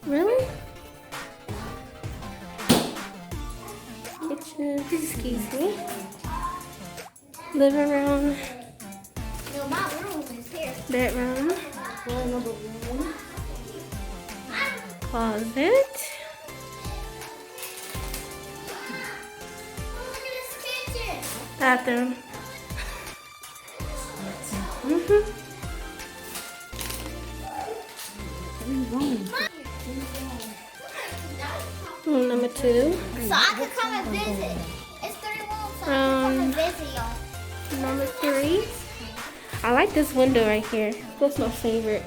Really? Kitchen, excuse me. Living room. No, my room is here. Bedroom. Number one. Closet. Look at this kitchen. Bathroom. Room number 2. So I can come and visit. It's 3 rooms, so I can come and visit y'all. Number 3. I like this window right here. That's my favorite.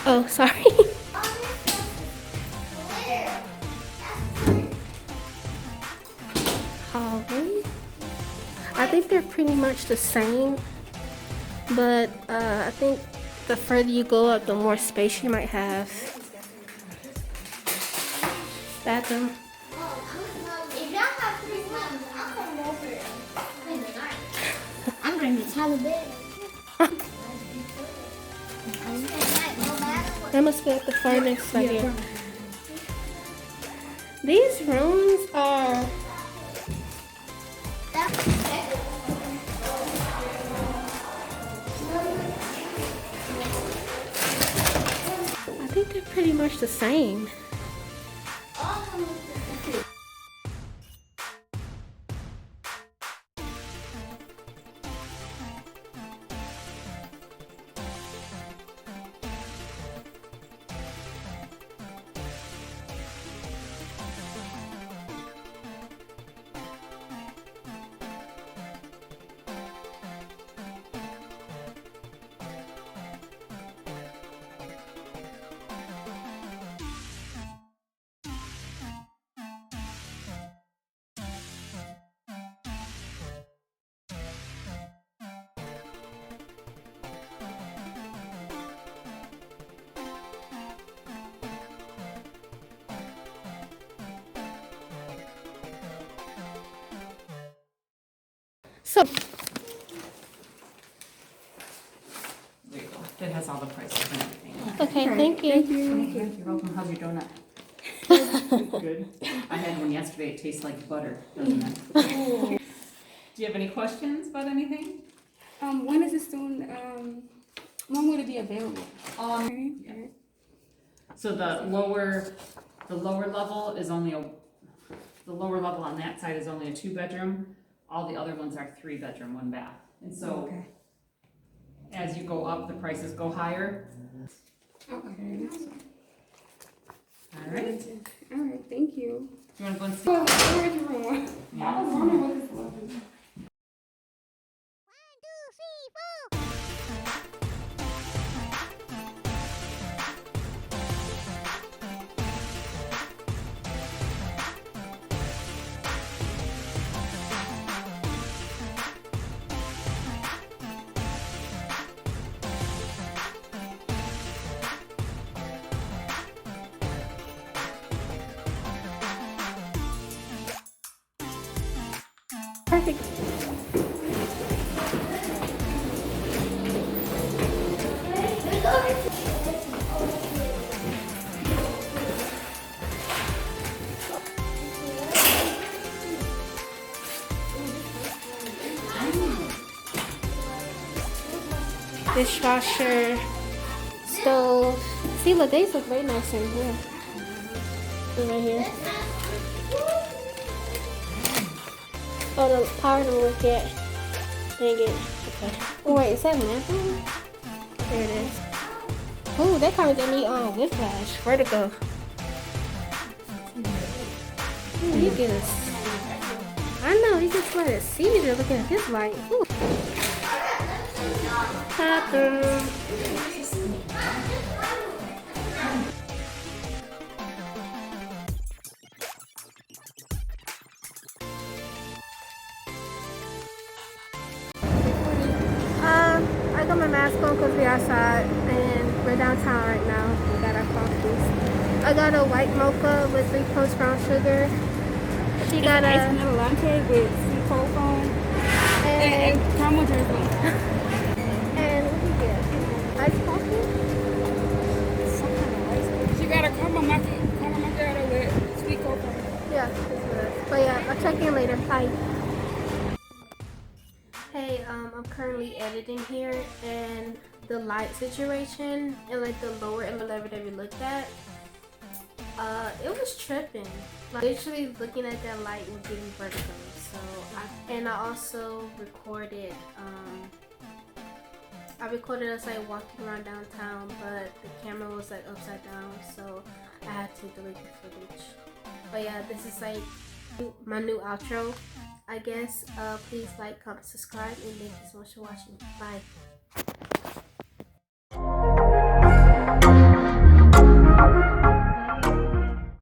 Oh, sorry. Hallway. I think they're pretty much the same, but I think the further you go up, the more space you might have. Bathroom. If y'all have 3 rooms, I'll come over and spend the night. I'm bringing the Tyler bed. I'm gonna split the furnace right here. These rooms are I think they're pretty much the same. So There you go. That has all the prices and everything. okay, thank you. You're welcome. How's your donut? Good. I had one yesterday. It tastes like butter, doesn't it? Do you have any questions about anything? When is this soon, when would it be available? Yeah. So the lower level is only the lower level on that side is only a 2-bedroom. All the other ones are 3-bedroom, 1 bath. And so as you go up, the prices go higher. Okay. All right. All right, thank you. Do you want to go and see? Well, where's your room? I was wondering what this was. Perfect. Dishwasher, stove. See, look, these look very nice in here. Right here. Oh, the power don't work yet. Dang it. Okay. Oh, wait, is that lamp? There it is. Oh, that kind of gave me whiplash. Vertigo. Ooh, you get a... I know, you just let a seizure looking at this light. Ooh. Bathroom. I got my mask on because we're outside and we're downtown right now. We got our coffees. I got a white mocha with 3 post brown sugar. She got a Ice vanilla latte with sweet cold foam. and And caramel drizzle. And what did you get? Ice coffee? Some kind of ice. She got a caramel macchiato with sweet cocoa. Yeah, this is it. But yeah, I'll check in later. Bye. Hey, I'm currently editing here, and the light situation and like the lower and the level that we looked at, it was tripping. Like literally looking at that light was giving vertigo. So I also recorded. I recorded us like walking around downtown, but the camera was like upside down, so I had to delete the footage. But yeah, this is like my new outro, I guess. Please like, comment, subscribe, and thank you so much for watching. Bye.